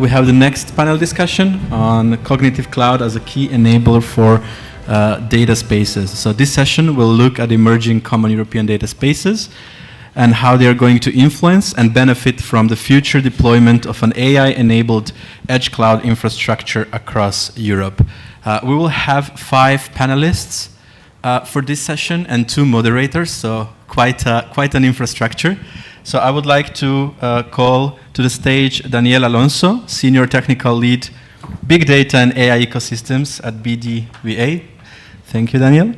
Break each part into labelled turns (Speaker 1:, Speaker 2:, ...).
Speaker 1: we have the next panel discussion on cognitive cloud as a key enabler for data spaces. So this session will look at emerging common European data spaces and how they are going to influence and benefit from the future deployment of an AI-enabled edge cloud infrastructure across Europe. We will have 5 panelists for this session and 2 moderators, so quite an infrastructure. So I would like to call to the stage Daniel Alonso, Senior Technical Lead, Big Data and AI Ecosystems at BDVA. Thank you, Daniel.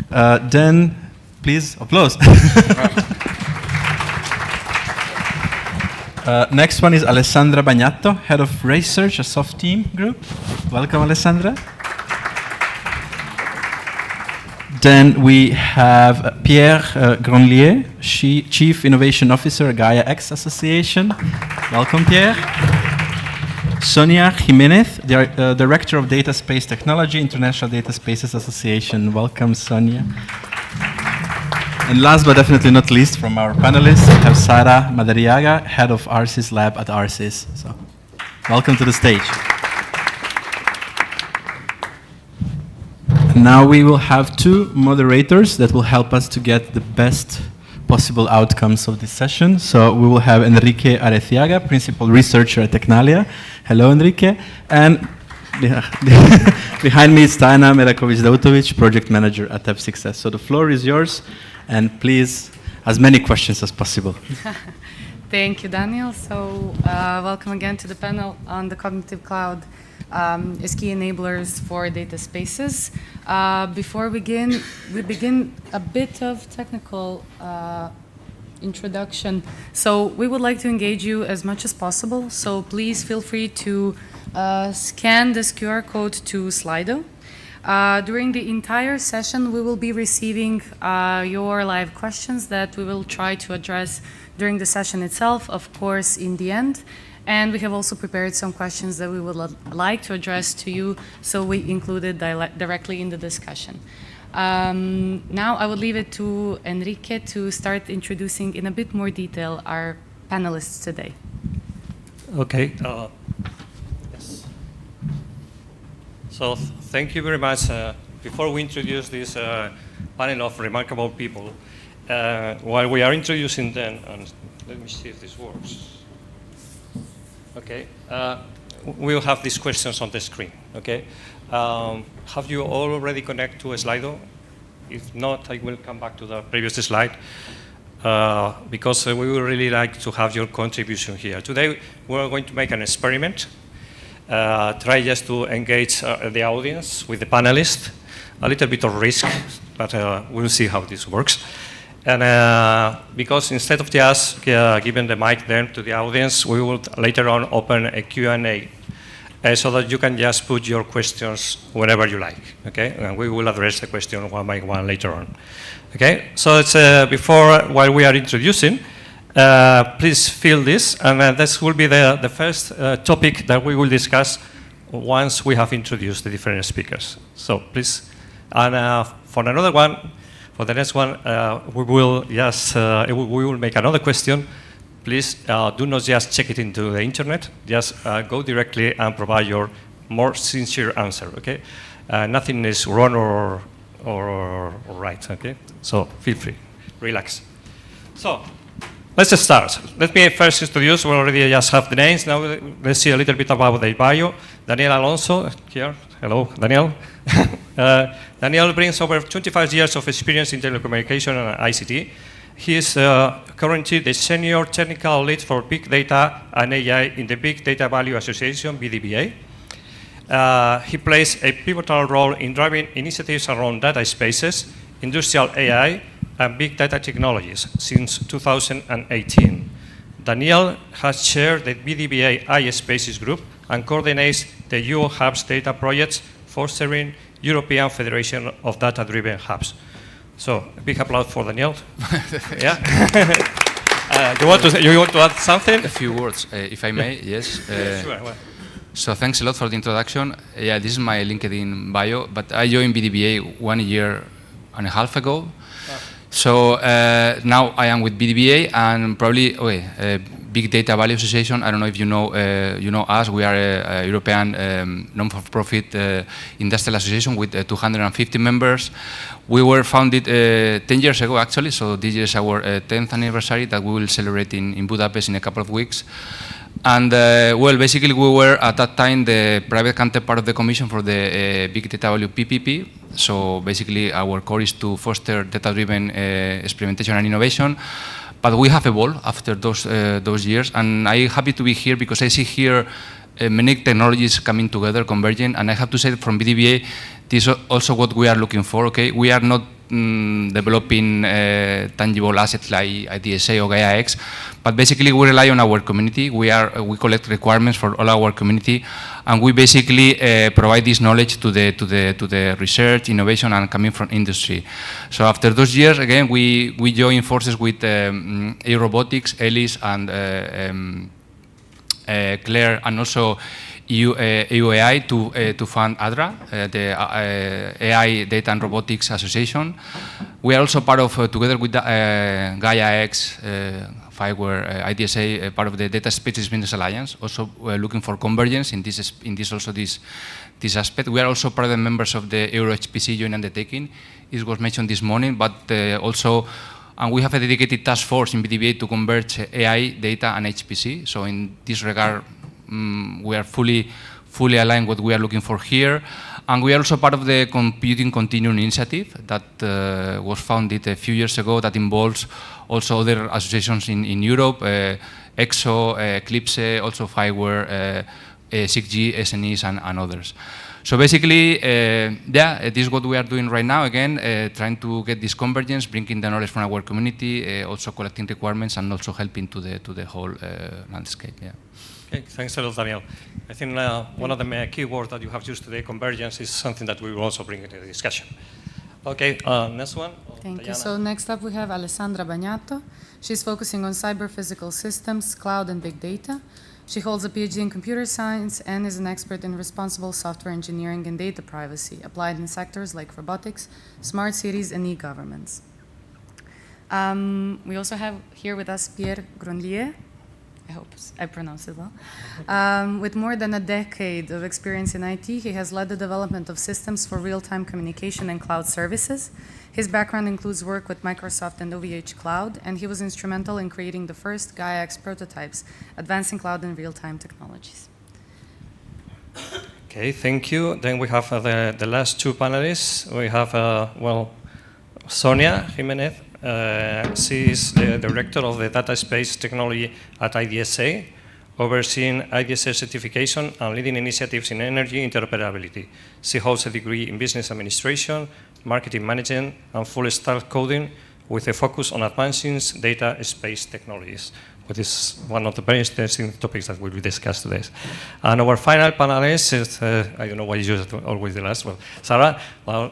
Speaker 1: Then, please, applause. Next one is Alessandra Bagnato, Head of Research at SofteamGroup. Welcome, Alessandra. Then we have Pierre Gronlier, Chief Innovation Officer at Gaia-X Association. Welcome, Pierre. Sonia Jiménez, Director of Data Space Technology, International Data Spaces Association. Welcome, Sonia. And last but definitely not least, from our panelists, we have Sara Madariaga, Head of Arsys Lab at Arsys. So, welcome to the stage. And now we will have 2 moderators that will help us to get the best possible outcomes of this session. So we will have Enrique Areizaga, Principal Researcher at Tecnalia. Hello, Enrique. And behind me is Tajana Merakovic-Dautovic, Project Manager at F6S. So the floor is yours, and please, as many questions as possible.
Speaker 2: Thank you, Daniel. So welcome again to the panel on the cognitive cloud as key enablers for data spaces. Before we begin a bit of technical introduction. So we would like to engage you as much as possible. So please feel free to scan this QR code to Slido. During the entire session, we will be receiving your live questions that we will try to address during the session itself, of course, in the end. And we have also prepared some questions that we would like to address to you, so we included directly in the discussion. Now I would leave it to Enrique to start introducing in a bit more detail our panelists today.
Speaker 3: Okay. Yes. So thank you very much. Before we introduce this panel of remarkable people, while we are introducing them, and let me see if this works. Okay, we'll have these questions on the screen, okay? Have you all already connected to Slido? If not, I will come back to the previous slide because we would really like to have your contribution here. Today, we're going to make an experiment, try just to engage the audience with the panelists, a little bit of risk, but we'll see how this works. And because instead of just giving the mic then to the audience, we will later on open a Q&A so that you can just put your questions whenever you like, okay? And we will address the question one by one later on, okay? So it's while we are introducing, please fill this, and this will be the first topic that we will discuss once we have introduced the different speakers. So please, and for another one, for the next one, we will make another question. Please do not just check it into the internet. Just go directly and provide your more sincere answer. Okay, nothing is wrong or right. Okay, so feel free, relax. So let's just start. Let me first introduce. We already just have the names. Now let's see a little bit about the bio. Daniel Alonso here. Hello, Daniel. Daniel brings over 25 years of experience in telecommunication and ICT. He is currently the Senior Technical Lead for Big Data and AI in the Big Data Value Association, BDVA. He plays a pivotal role in driving initiatives around data spaces, industrial AI, and big data technologies since 2018. Daniel has chaired the BDVA AI Spaces Group and coordinates the EU Hubs data projects fostering European Federation of Data-Driven Hubs. So, a big applause for Daniel. Yeah. You want to add something?
Speaker 4: A few words, if I may. Yes.
Speaker 3: Sure. Well.
Speaker 4: So thanks a lot for the introduction. Yeah, this is my LinkedIn bio, but I joined BDVA 1.5 years ago. So now I am with BDVA and probably Big Data Value Association. I don't know if you know us. We are a European non-for-profit industrial association with 250 members. We were founded 10 years ago, actually. So this year is our 10th anniversary that we will celebrate in Budapest in a couple of weeks. And well, basically, we were at that time the private counterpart of the Commission for the Big Data Value PPP. So basically, our core is to foster data-driven experimentation and innovation. But we have evolved after those years, and I'm happy to be here because I see here many technologies coming together, converging, and I have to say that from BDVA, this is also what we are looking for. Okay, we are not developing tangible assets like IDSA or Gaia-X, but basically we rely on our community. We collect requirements for all our community, and we basically provide this knowledge to the research, innovation, and coming from industry. So after those years, again, we join forces with Robotics, Ellis, and Claire, and also EUAI to fund ADRA, the AI Data and Robotics Association. We are also part of, together with Gaia-X, Fireware, IDSA, part of the Data Spaces Business Alliance, also looking for convergence in this aspect. We are also part of the members of the Euro-HPC joint undertaking. It was mentioned this morning, but also, and we have a dedicated task force in BDVA to converge AI, data, and HPC. So in this regard, we are fully aligned what we are looking for here. And we are also part of the Computing Continuum initiative that was founded a few years ago that involves also other associations in Europe, EXO, Eclipse, also Fireware, 6G, SNEs, and others. So basically, this is what we are doing right now, again, trying to get this convergence, bringing the knowledge from our community, also collecting requirements, and also helping to the whole landscape. Yeah.
Speaker 3: Okay, thanks a lot, Daniel. I think one of the key words that you have used today, convergence, is something that we will also bring into the discussion. Okay, next one.
Speaker 2: Thank you. So next up we have Alessandra Bagnato. She's focusing on cyber-physical systems, cloud, and big data. She holds a PhD in computer science and is an expert in responsible software engineering and data privacy, applied in sectors like robotics, smart cities, and e-governments. We also have here with us Pierre Gronlier. I hope I pronounced it well. With more than a decade of experience in IT, he has led the development of systems for real-time communication and cloud services. His background includes work with Microsoft and OVH Cloud, and he was instrumental in creating the first Gaia-X prototypes, advancing cloud and real-time technologies.
Speaker 3: Okay, thank you. Then we have the last two panelists. We have, Sonia Jiménez. She is the director of the data space technology at IDSA, overseeing IDSA certification and leading initiatives in energy interoperability. She holds a degree in business administration, marketing management, and full-stack coding with a focus on advancing data space technologies, which is one of the very interesting topics that will be discussed today. And our final panelist is, I don't know why you use always the last one, Sara, well,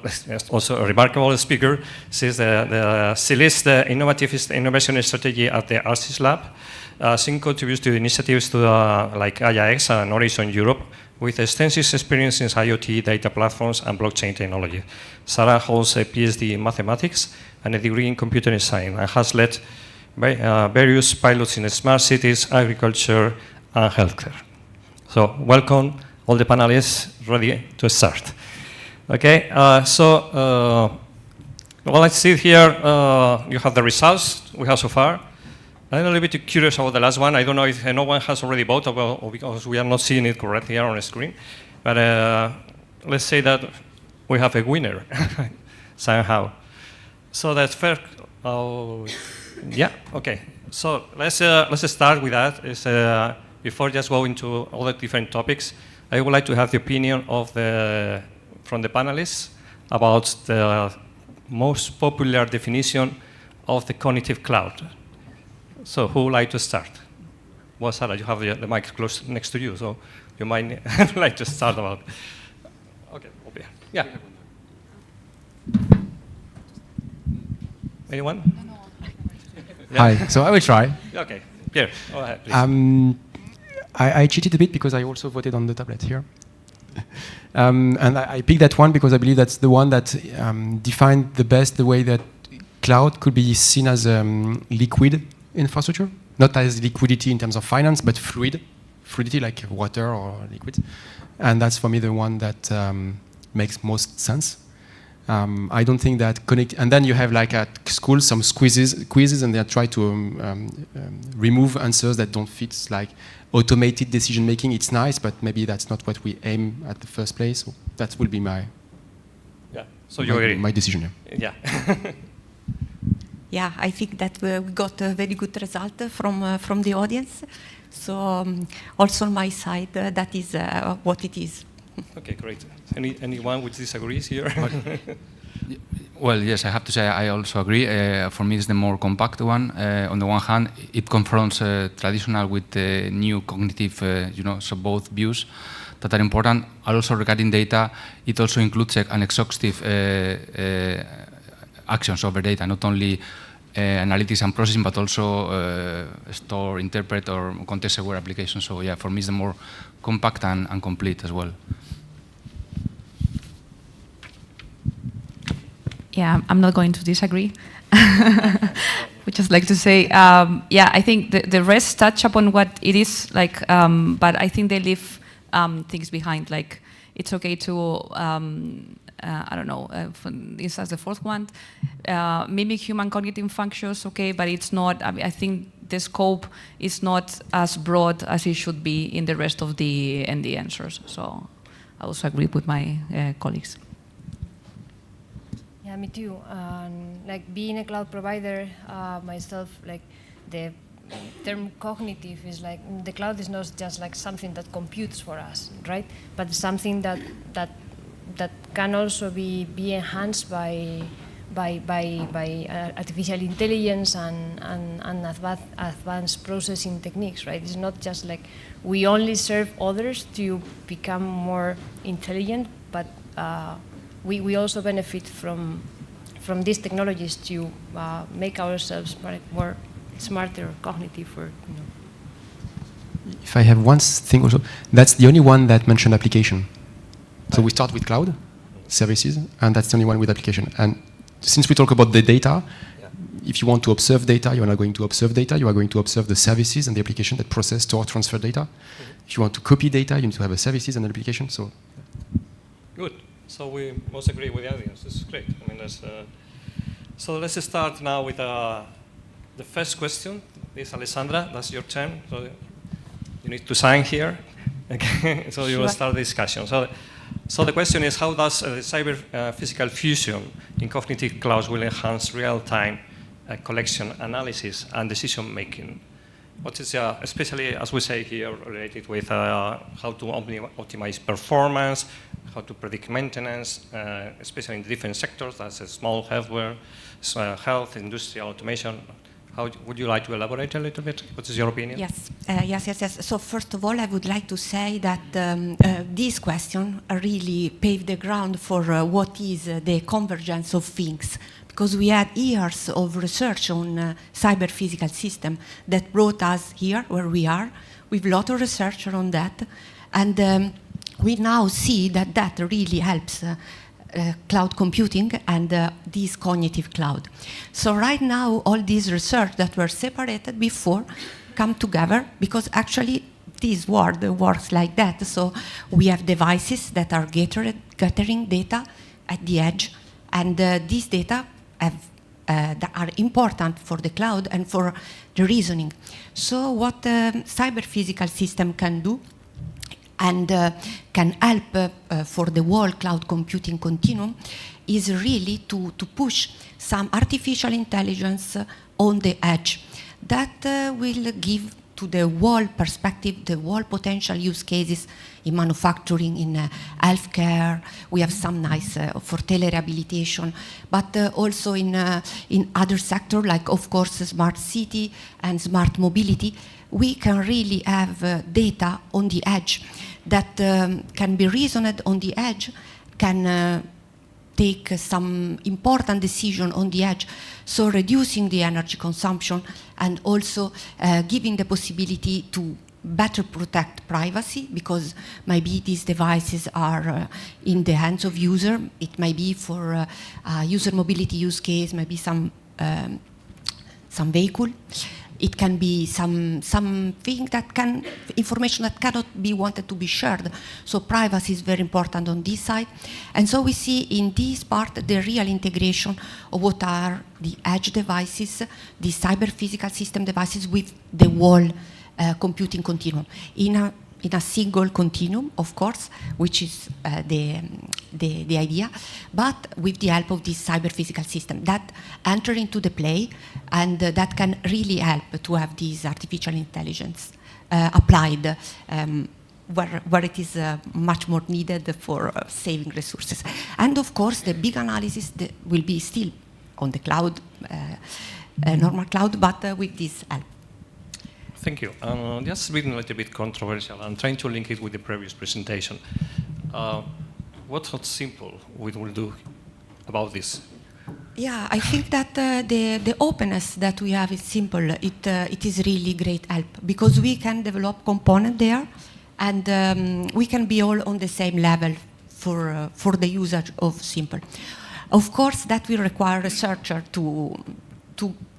Speaker 3: also a remarkable speaker. She leads the innovative innovation strategy at the Arsys lab. She contributes to initiatives like Gaia-X and Horizon Europe, with extensive experience in IoT, data platforms, and blockchain technology. Sara holds a PhD in mathematics and a degree in computer science, and has led various pilots in smart cities, agriculture, and healthcare. So welcome, all the panelists, ready to start. Okay, well, let's see here, you have the results we have so far. I'm a little bit curious about the last one. I don't know if no one has already voted, or because we are not seeing it correctly here on the screen. But let's say that we have a winner, somehow. So that's fair. Yeah, okay. So let's start with that. Before just going into all the different topics, I would like to have the opinion of from the panelists about the most popular definition of the cognitive cloud. So who would like to start? Well, Sara, you have the mic close next to you, so you might like to start about. Okay, over here. Yeah. Anyone?
Speaker 5: Yeah. Hi, so I will try.
Speaker 3: Okay, Pierre, go ahead, please.
Speaker 5: I cheated a bit because I also voted on the tablet here. And I picked that one because I believe that's the one that defined the best the way that cloud could be seen as liquid infrastructure, not as liquidity in terms of finance, but fluidity like water or liquid. And that's for me the one that makes most sense. I don't think that and then you have like at school some quizzes and they try to remove answers that don't fit, like automated decision making. It's nice, but maybe that's not what we aim at the first place. So that will be my my decision.
Speaker 3: Yeah.
Speaker 6: Yeah, I think that we got a very good result from the audience. So also on my side, that is what it is.
Speaker 3: Okay, great. Anyone which disagrees here?
Speaker 4: Well, yes, I have to say I also agree. For me, it's the more compact one. On the one hand, it confronts traditional with new cognitive, so both views that are important. Also regarding data, it also includes an exhaustive actions over data, not only analytics and processing, but also store, interpret, or context-aware applications. So yeah, for me, it's the more compact and complete as well.
Speaker 7: Yeah, I'm not going to disagree. Would just like to say, yeah, I think the rest touch upon what it is like, but I think they leave things behind. Like, it's okay to, I don't know, this as the fourth one, mimic human cognitive functions, okay, but it's not, I think the scope is not as broad as it should be in the rest of the answers. So I also agree with my colleagues.
Speaker 8: Yeah, me too. Like being a cloud provider myself, like the term cognitive is like the cloud is not just like something that computes for us, right? But something that can also be enhanced by artificial intelligence and advanced processing techniques, right? It's not just like we only serve others to become more intelligent, but we also benefit from these technologies to make ourselves more smarter, cognitive, or
Speaker 5: If I have one thing also, that's the only one that mentioned application. So we start with cloud services, and that's the only one with application. And since we talk about the data, if you want to observe data, you are not going to observe data. You are going to observe the services and the application that process, store, transfer data. If you want to copy data, you need to have a services and an application. So
Speaker 3: good. So we most agree with the audience. This is great. I mean, so let's start now with the first question. This Alessandra, that's your turn. So you need to sign here. Okay. So you will start the discussion. So the question is, how does cyber-physical fusion in cognitive clouds will enhance real-time collection analysis and decision-making? What is, especially as we say here, related with how to optimize performance, how to predict maintenance, especially in different sectors, that's small hardware, health, industrial automation. How would you like to elaborate a little bit? What is your opinion?
Speaker 6: Yes, yes. So first of all, I would like to say that this question really paved the ground for what is the convergence of things, because we had years of research on cyber-physical system that brought us here where we are, with a lot of research on that, and we now see that that really helps cloud computing and this cognitive cloud. So right now, all this research that were separated before come together, because actually this world works like that. So we have devices that are gathering data at the edge, and these data that are important for the cloud and for the reasoning. So what cyber-physical system can do and can help for the whole cloud computing continuum is really to push some artificial intelligence on the edge. That will give to the whole perspective, the whole potential use cases in manufacturing, in healthcare. We have some nice for telerehabilitation, but also in other sectors, like of course smart city and smart mobility. We can really have data on the edge that can be reasoned on the edge, can take some important decision on the edge, so reducing the energy consumption and also giving the possibility to better protect privacy, because maybe these devices are in the hands of user. It might be for user mobility use case, maybe some some vehicle. It can be something that can, information that cannot be wanted to be shared. So privacy is very important on this side. And so we see in this part the real integration of what are the edge devices, the cyber physical system devices with the whole computing continuum. In a single continuum, of course, which is the idea, but with the help of this cyber physical system that enter into the play, and that can really help to have this artificial intelligence applied where it is much more needed for saving resources. And of course, the big analysis will be still on the cloud, normal cloud, but with this help.
Speaker 3: Thank you. Just being a little bit controversial, I'm trying to link it with the previous presentation. What's simple we will do about this?
Speaker 6: Yeah, I think that the openness that we have is simple. It is really great help because we can develop component there, and we can be all on the same level for the usage of simple. Of course, that will require a researcher to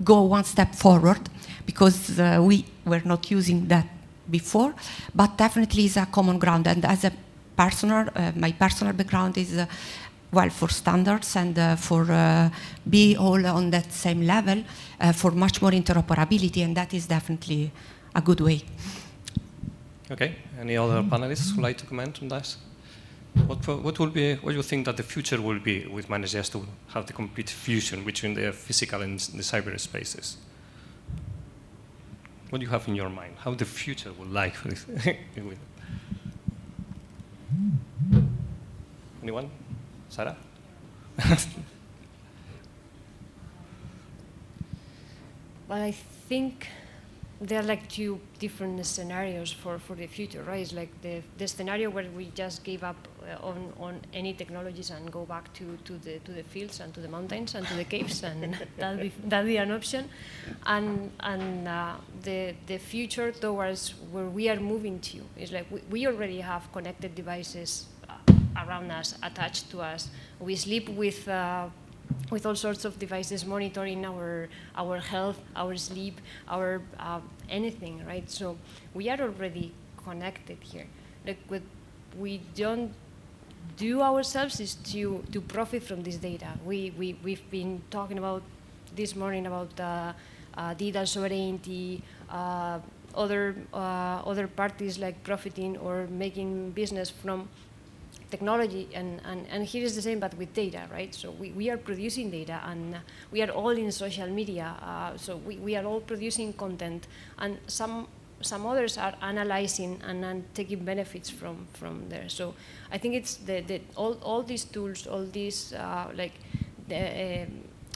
Speaker 6: go one step forward, because we were not using that before, but definitely is a common ground. And as a personal, my personal background is, well, for standards and for be all on that same level, for much more interoperability, and that is definitely a good way.
Speaker 3: Okay, any other panelists who like to comment on that? What will be, what do you think that the future will be with managers to have the complete fusion between the physical and the cyberspaces? What do you have in your mind? How the future will like with anyone? Sara?
Speaker 8: Well, I think there are like two different scenarios for the future, right? It's like the scenario where we just give up on any technologies and go back to the fields and to the mountains and to the caves, and that'll be an option. And the future towards where we are moving to is like we already have connected devices around us, attached to us. We sleep with all sorts of devices monitoring our health, our sleep, our anything, right? So we are already connected here. Like what we don't do ourselves is to profit from this data. We've been talking about this morning about digital sovereignty, other parties like profiting or making business from technology, and here is the same, but with data, right? So we are producing data, and we are all in social media, so we are all producing content, and some others are analyzing and taking benefits from there. So I think it's all these tools, all these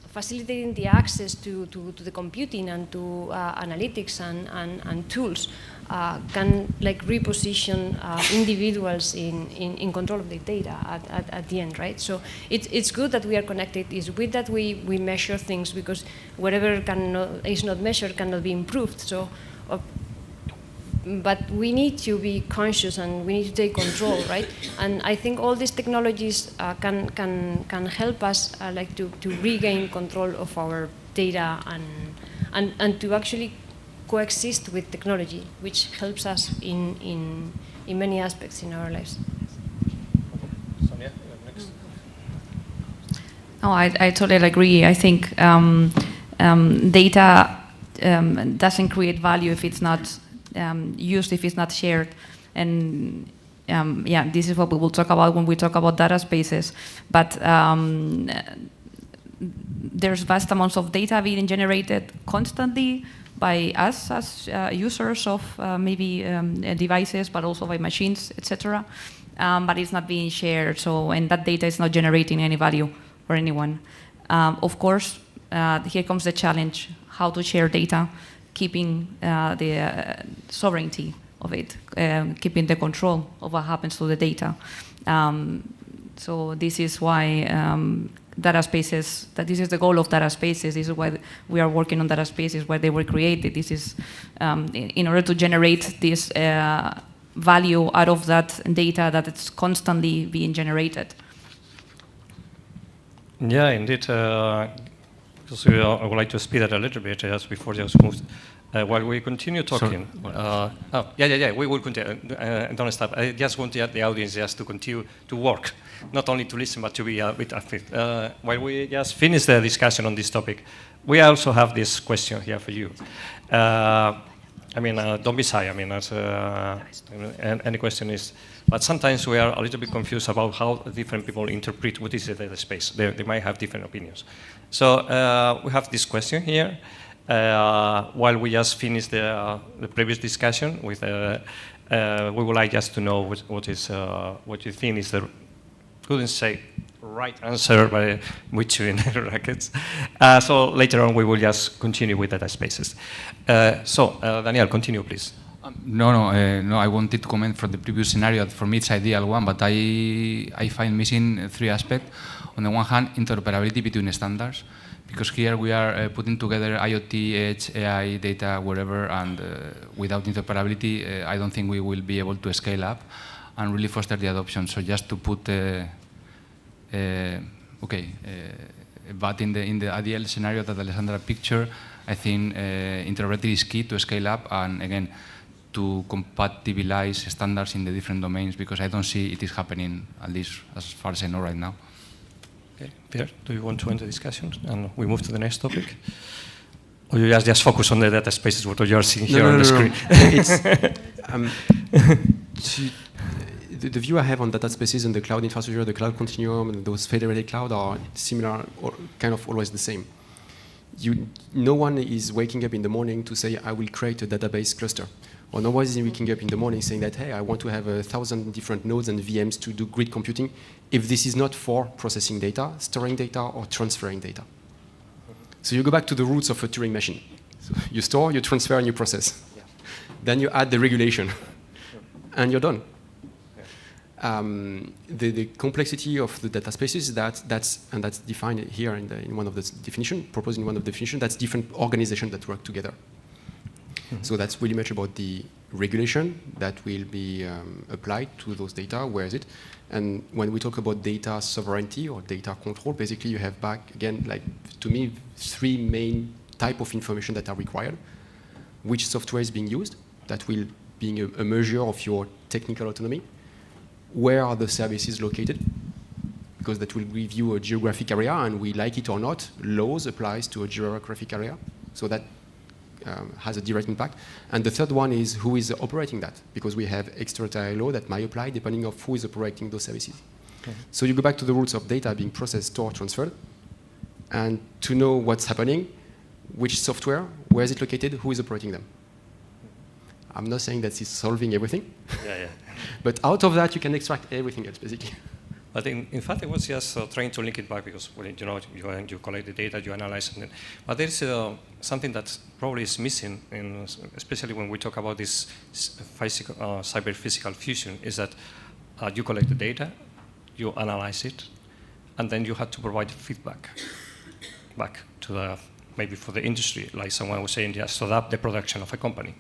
Speaker 8: facilitating the access to the computing and to analytics and tools can like reposition individuals in control of the data at the end, right? So it's good that we are connected. It's good that we measure things, because whatever is not measured cannot be improved. So, but we need to be conscious and we need to take control, right? And I think all these technologies can help us like to regain control of our data and to actually coexist with technology, which helps us in many aspects in our lives.
Speaker 3: Sonia, next.
Speaker 7: No, I totally agree. I think data doesn't create value if it's not used, if it's not shared. And yeah, this is what we will talk about when we talk about data spaces. But there's vast amounts of data being generated constantly by us as users of maybe devices, but also by machines, etc. But it's not being shared, and that data is not generating any value for anyone. Of course, here comes the challenge: how to share data, keeping the sovereignty of it, keeping the control of what happens to the data. So this is why data spaces, that this is the goal of data spaces. This is why we are working on data spaces, why they were created. This is in order to generate this value out of that data that it's constantly being generated.
Speaker 3: Yeah, indeed. because I would like to speed it a little bit just before just move. While we continue talking, we will continue. Don't stop. I just want the audience just to continue to work, not only to listen, but to be a bit active. While we just finish the discussion on this topic, we also have this question here for you. I mean, don't be shy. I mean, any question is, but sometimes we are a little bit confused about how different people interpret what is the data space. They might have different opinions. So we have this question here. While we just finished the previous discussion with, we would like just to know what you think is the, couldn't say right answer by which in brackets. So later on we will just continue with data spaces. Daniel, continue please.
Speaker 4: No, I wanted to comment from the previous scenario. For me, it's ideal one, but I find missing three aspects. On the one hand, interoperability between standards, because here we are putting together IoT, edge, AI, data, wherever, and without interoperability, I don't think we will be able to scale up and really foster the adoption. So just to put, but in the ideal scenario that Alessandra pictured, I think interoperability is key to scale up and again, to compatibilize standards in the different domains, because I don't see it is happening, at least as far as I know right now.
Speaker 3: Okay, Pierre, do you want to end the discussion and we move to the next topic? Or you just focus on the data spaces, what you are seeing here on the screen?
Speaker 5: The view I have on data spaces and the cloud infrastructure, the cloud continuum, and those federated cloud are similar or kind of always the same. No one is waking up in the morning to say, I will create a database cluster. Or no one is waking up in the morning saying that, hey, I want to have 1,000 different nodes and VMs to do grid computing, if this is not for processing data, storing data, or transferring data. So you go back to the roots of a Turing machine. So you store, you transfer, and you process. Yeah. Then you add the regulation, and you're done. The complexity of the data spaces, that's defined here in one of the definitions, proposed in one of the definitions, that's different organizations that work together. So that's really much about the regulation that will be applied to those data. Where is it? And when we talk about data sovereignty or data control, basically you have back, again, like to me, three main type of information that are required. Which software is being used? That will be a measure of your technical autonomy. Where are the services located? Because that will give you a geographic area, and we like it or not, laws applies to a geographic area. So that has a direct impact. And the third one is who is operating that, because we have extraterritorial law that might apply depending on who is operating those services. Okay. So you go back to the roots of data being processed, stored, transferred, and to know what's happening, which software, where is it located, who is operating them. I'm not saying that it's solving everything, but out of that you can extract everything else, basically.
Speaker 3: But in fact, I was just trying to link it back because, well, you collect the data, you analyze it. But there's something that probably is missing, especially when we talk about this cyber-physical fusion, is that you collect the data, you analyze it, and then you have to provide feedback back to maybe for the industry, like someone was saying, just so that the production of a company.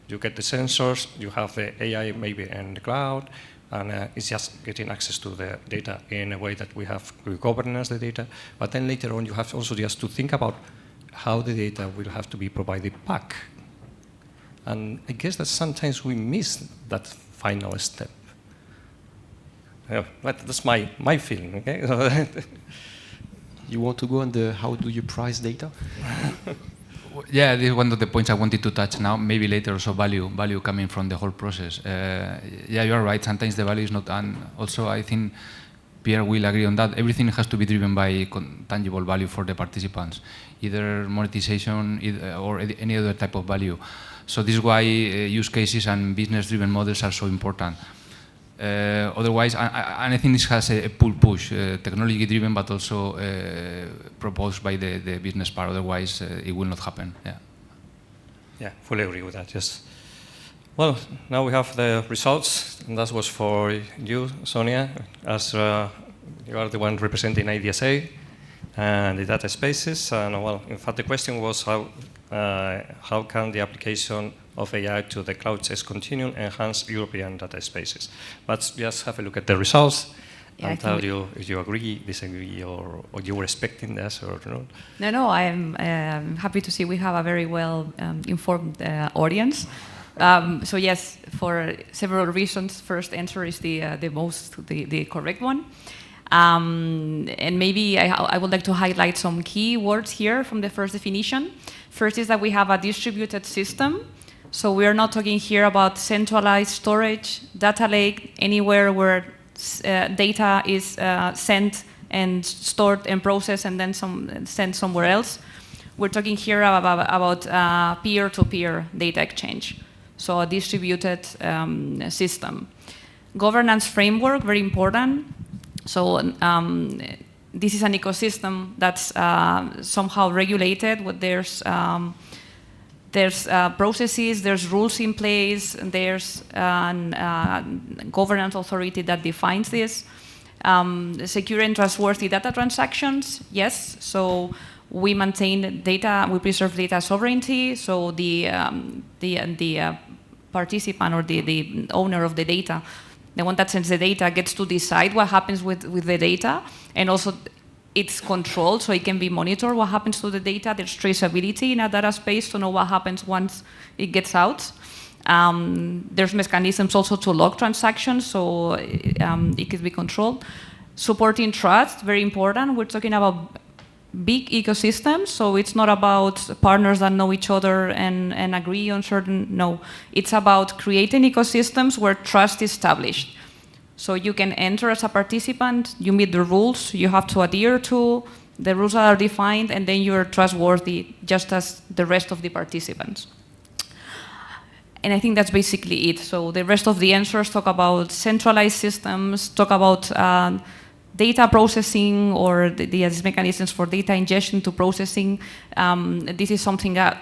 Speaker 3: You get the sensors, you have the AI maybe in the cloud, and it's just getting access to the data in a way that we have governance the data. But then later on, you have also just to think about how the data will have to be provided back. And I guess that sometimes we miss that final step. But that's my feeling, okay?
Speaker 5: You want to go on the how do you price data?
Speaker 4: Yeah, this is one of the points I wanted to touch now, maybe later also value coming from the whole process. Yeah, you're right, sometimes the value is not done. Also, I think Pierre will agree on that. Everything has to be driven by tangible value for the participants, either monetization or any other type of value. So this is why use cases and business-driven models are so important. Otherwise, and I think this has a pull-push, technology-driven, but also proposed by the business part. Otherwise, it will not happen.
Speaker 3: Yeah, fully agree with that. Yes. Well, now we have the results, and that was for you, Sonia, as you are the one representing IDSA and the data spaces. And well, in fact, the question was how can the application of AI to the cloud-based continuum enhance European data spaces? But just have a look at the results.
Speaker 7: Yeah,
Speaker 3: and tell you if you agree, disagree, or you were expecting this or not.
Speaker 7: No, I'm happy to see we have a very well informed audience. So yes, for several reasons. First answer is the correct one. And maybe I would like to highlight some key words here from the first definition. First is that we have a distributed system. So we are not talking here about centralized storage, data lake, anywhere where data is sent and stored and processed and then sent somewhere else. We're talking here about peer-to-peer data exchange. So a distributed system. Governance framework, very important. So this is an ecosystem that's somehow regulated. There's processes, there's rules in place, there's a governance authority that defines this. Secure and trustworthy data transactions, yes. So we maintain data, we preserve data sovereignty. So the participant or the owner of the data, the one that sends the data, gets to decide what happens with the data, and also it's controlled, so it can be monitored what happens to the data. There's traceability in a data space to know what happens once it gets out. There's mechanisms also to log transactions, so it can be controlled. Supporting trust, very important. We're talking about big ecosystems, so it's not about partners that know each other and agree on certain, no. It's about creating ecosystems where trust is established. So you can enter as a participant, you meet the rules you have to adhere to, the rules are defined, and then you're trustworthy just as the rest of the participants. And I think that's basically it. So the rest of the answers talk about centralized systems, talk about data processing or these mechanisms for data ingestion to processing. This is something that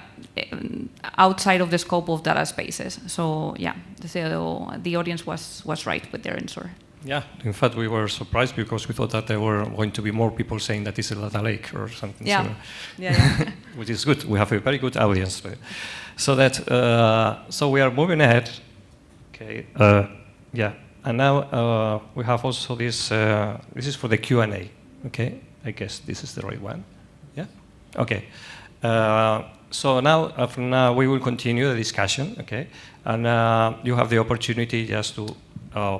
Speaker 7: outside of the scope of data spaces. So yeah, the audience was right with their answer.
Speaker 3: Yeah, in fact, we were surprised because we thought that there were going to be more people saying that it's a data lake or something similar.
Speaker 7: Yeah.
Speaker 3: Which is good. We have a very good audience. So that so we are moving ahead. Okay. Yeah. And now we have also this. This is for the Q&A. Okay. I guess this is the right one. Yeah. Okay. So now, from now, we will continue the discussion. Okay. And you have the opportunity just to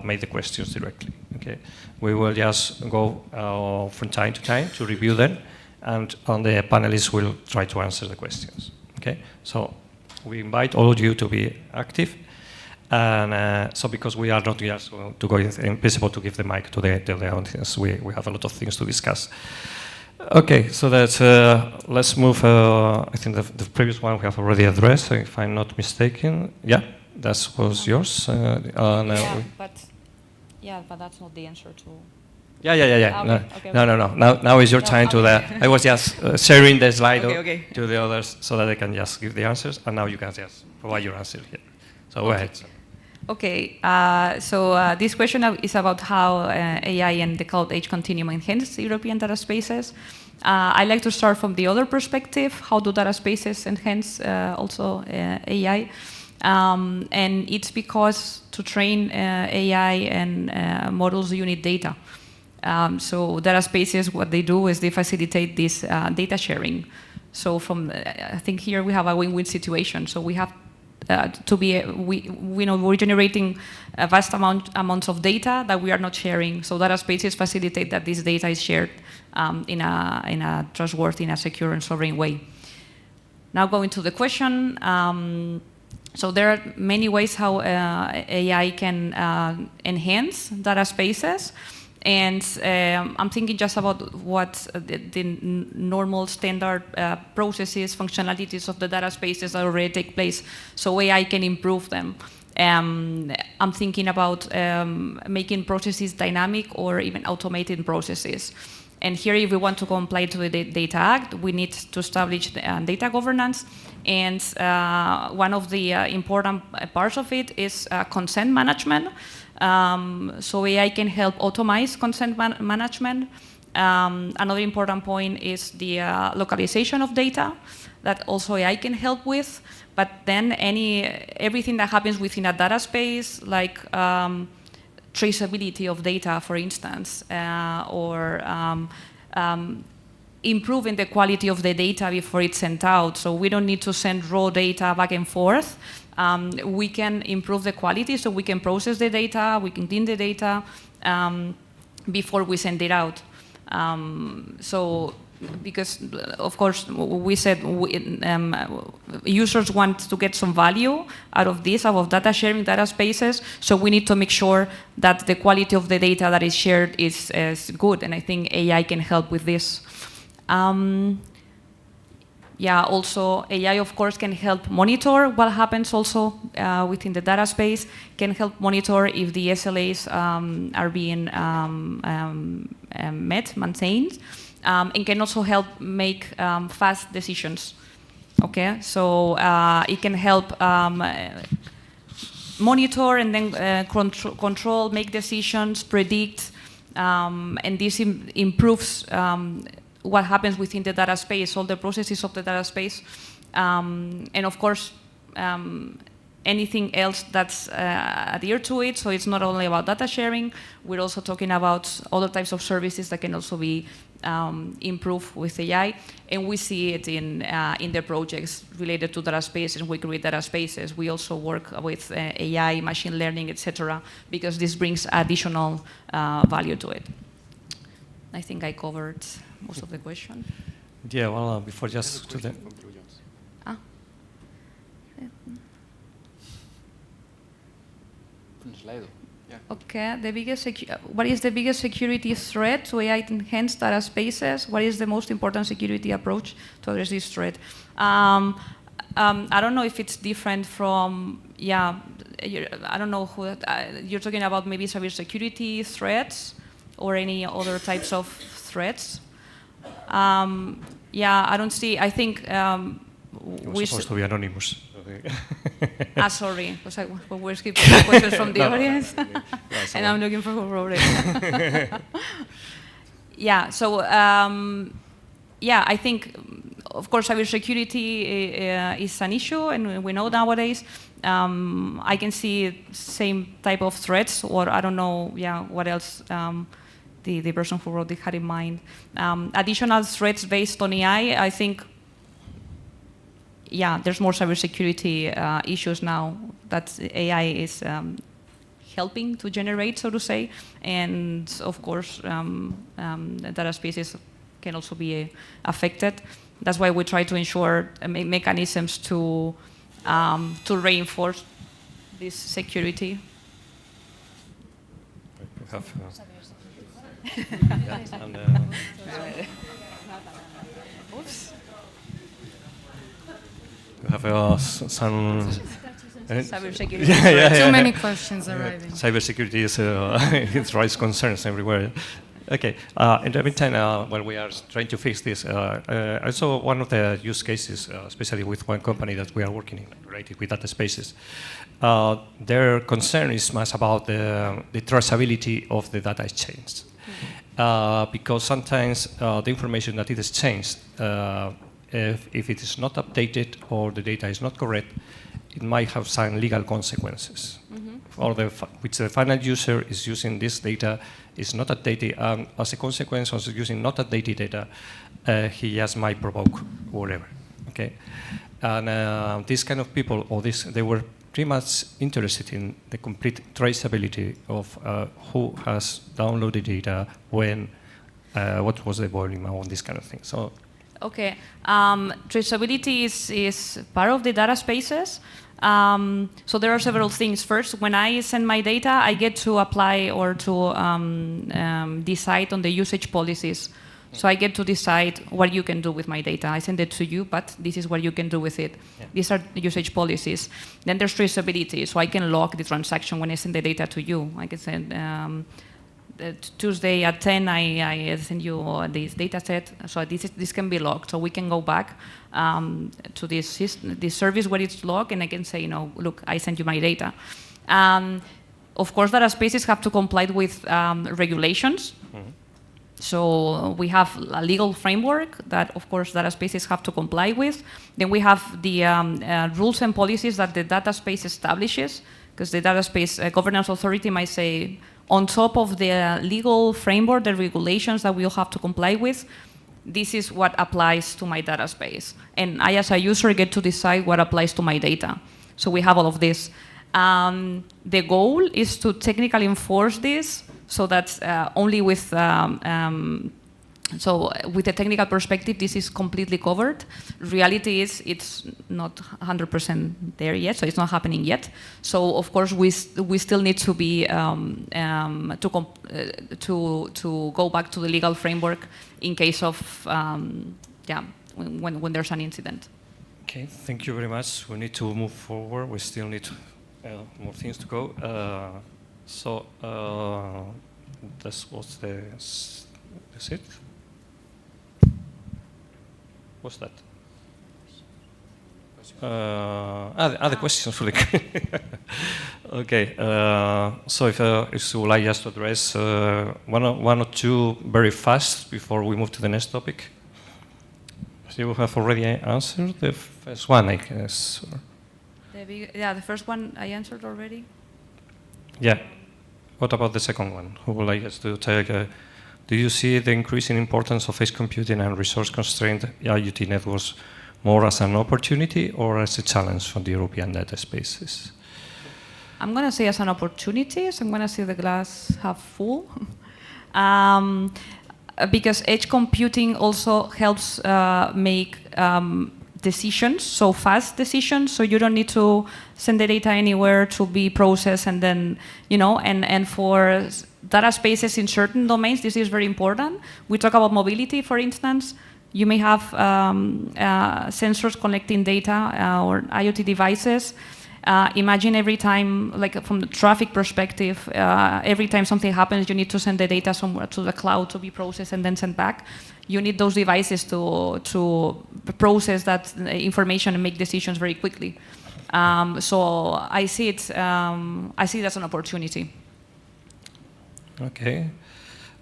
Speaker 3: make the questions directly. Okay. We will just go from time to time to review them, and the panelists will try to answer the questions. Okay. So we invite all of you to be active. And so because we are not just going to go invisible to give the mic to the audience, we have a lot of things to discuss. Okay, so that's, let's move, I think the previous one we have already addressed, if I'm not mistaken. Yeah, that was yours.
Speaker 7: But that's not the answer to...
Speaker 3: Yeah.
Speaker 7: Okay.
Speaker 3: No. Now is your time to I was just sharing the slide to the others so that they can just give the answers, and now you can just provide your answer here. So go ahead.
Speaker 7: Okay, so this question is about how AI and the cloud age continuum enhance European data spaces. I like to start from the other perspective. How do data spaces enhance also AI? And it's because to train AI and models, you need data. So data spaces, what they do is they facilitate this data sharing. So I think here we have a win-win situation. So we have we're generating a vast amounts of data that we are not sharing. So data spaces facilitate that this data is shared in a trustworthy, in a secure and sovereign way. Now going to the question. So there are many ways how AI can enhance data spaces. And I'm thinking just about what the normal standard processes, functionalities of the data spaces that already take place, so AI can improve them. I'm thinking about making processes dynamic or even automating processes. And here, if we want to comply to the Data Act, we need to establish data governance. And one of the important parts of it is consent management. So AI can help automate consent management. Another important point is the localization of data that also AI can help with. But then everything that happens within a data space, like traceability of data, for instance, or improving the quality of the data before it's sent out. So we don't need to send raw data back and forth. We can improve the quality, so we can process the data, we can clean the data before we send it out. So, because of course we said users want to get some value out of this, out of data sharing, data spaces, so we need to make sure that the quality of the data that is shared is good, and I think AI can help with this. Yeah, also AI of course can help monitor what happens also within the data space, can help monitor if the SLAs are being maintained, and can also help make fast decisions. Okay, so it can help monitor and then control, make decisions, predict, and this improves what happens within the data space, all the processes of the data space, and of course anything else that's adhered to it. So it's not only about data sharing, we're also talking about other types of services that can also be improved with AI, and we see it in the projects related to data spaces. We create data spaces. We also work with AI, machine learning, etc., because this brings additional value to it. I think I covered most of the question.
Speaker 3: Yeah, well, before just to the...
Speaker 7: Okay, what is the biggest security threat to AI-enhanced data spaces? What is the most important security approach to address this threat? I don't know if it's different from, I don't know who, you're talking about maybe cybersecurity threats or any other types of threats. Yeah, I don't see, I think
Speaker 3: we're supposed to be anonymous.
Speaker 7: Sorry, because we're skipping questions from the audience, and I'm looking for Robert. Yeah, so yeah, I think, of course, cybersecurity is an issue, and we know nowadays. I can see same type of threats, or I don't know, what else the person who wrote it had in mind. Additional threats based on AI, I think. Yeah, there's more cybersecurity issues now that AI is helping to generate, so to say, and of course, data spaces can also be affected. That's why we try to ensure mechanisms to reinforce this security.
Speaker 3: We have,
Speaker 7: Oops.
Speaker 3: We have some
Speaker 7: cybersecurity.
Speaker 2: Too many questions arriving.
Speaker 3: Cybersecurity is it raises concerns everywhere. Okay. In the meantime, while we are trying to fix this, also one of the use cases, especially with one company that we are working in related with data spaces, their concern is much about the traceability of the data exchange. Because sometimes the information that is exchanged, if it is not updated or the data is not correct, it might have some legal consequences. Or which the final user is using this data is not updated, and as a consequence of using not updated data, he just might provoke whatever. Okay, and these kind of people, or they were pretty much interested in the complete traceability of who has downloaded data, when, what was the volume, and all this kind of thing. So.
Speaker 7: Okay, traceability is part of the data spaces. So there are several things. First, when I send my data, I get to apply or to decide on the usage policies. So I get to decide what you can do with my data. I send it to you, but this is what you can do with it. Yeah. These are the usage policies. Then there's traceability, so I can log the transaction when I send the data to you. I can send Tuesday at 10, I send you this data set, so this can be logged. So we can go back to this service where it's logged, and I can say, look, I sent you my data. Of course, data spaces have to comply with regulations. So we have a legal framework that, of course, data spaces have to comply with. Then we have the rules and policies that the data space establishes, because the data space governance authority might say, on top of the legal framework, the regulations that we'll have to comply with, this is what applies to my data space. And I, as a user, get to decide what applies to my data. So we have all of this. The goal is to technically enforce this so that only with with the technical perspective, this is completely covered. Reality is it's not 100% there yet, so it's not happening yet. So of course we still need to be to go back to the legal framework in case of when there's an incident.
Speaker 3: Okay, thank you very much. We need to move forward. We still need more things to go. That's it. What's that? The questions for the. Okay. So if you would like just to address one or two very fast before we move to the next topic. You have already answered the first one, I guess.
Speaker 7: The first one I answered already.
Speaker 3: Yeah. What about the second one? Who would like us to take? Do you see the increasing importance of edge computing and resource-constrained IoT networks more as an opportunity or as a challenge for the European data spaces?
Speaker 7: I'm going to say as an opportunity, so I'm going to see the glass half full. Because edge computing also helps make decisions, so fast decisions, so you don't need to send the data anywhere to be processed and then, and for data spaces in certain domains, this is very important. We talk about mobility, for instance. You may have sensors collecting data or IoT devices. Imagine every time, like from the traffic perspective, every time something happens, you need to send the data somewhere to the cloud to be processed and then sent back. You need those devices to process that information and make decisions very quickly. So I see it as an opportunity.
Speaker 3: Okay.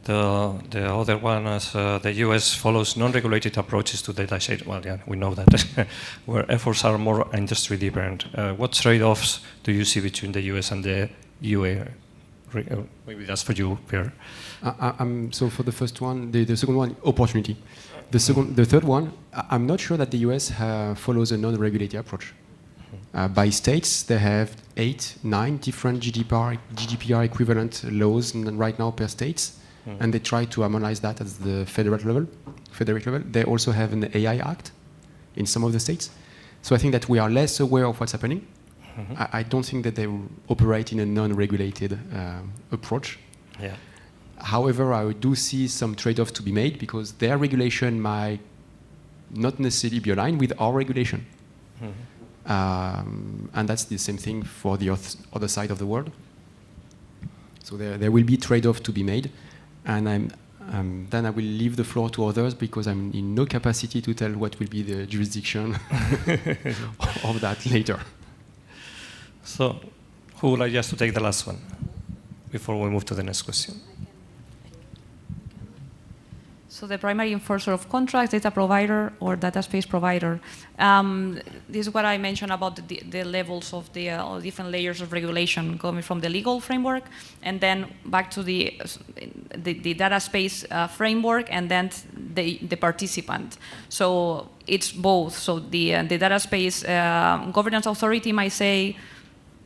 Speaker 3: The other one is the US follows non-regulated approaches to data sharing. Well, yeah, we know that, where efforts are more industry dependent. What trade-offs do you see between the US and the UA? Maybe that's for you, Pierre.
Speaker 5: So for the first one, the second one, opportunity. The third one, I'm not sure that the US follows a non-regulated approach. By states, they have 8, 9 different GDPR equivalent laws right now per states. And they try to harmonize that at the federal level. They also have an AI Act in some of the states. So I think that we are less aware of what's happening. I don't think that they operate in a non-regulated approach.
Speaker 3: Yeah.
Speaker 5: However, I do see some trade-offs to be made because their regulation might not necessarily be aligned with our regulation. And that's the same thing for the other side of the world. So there will be trade-offs to be made. And then I will leave the floor to others because I'm in no capacity to tell what will be the jurisdiction of that later.
Speaker 3: So, who would like just to take the last one before we move to the next question?
Speaker 7: So the primary enforcer of contracts, data provider or data space provider. This is what I mentioned about the levels of the different layers of regulation coming from the legal framework and then back to the data space framework and then the participant. So it's both. So the data space governance authority might say,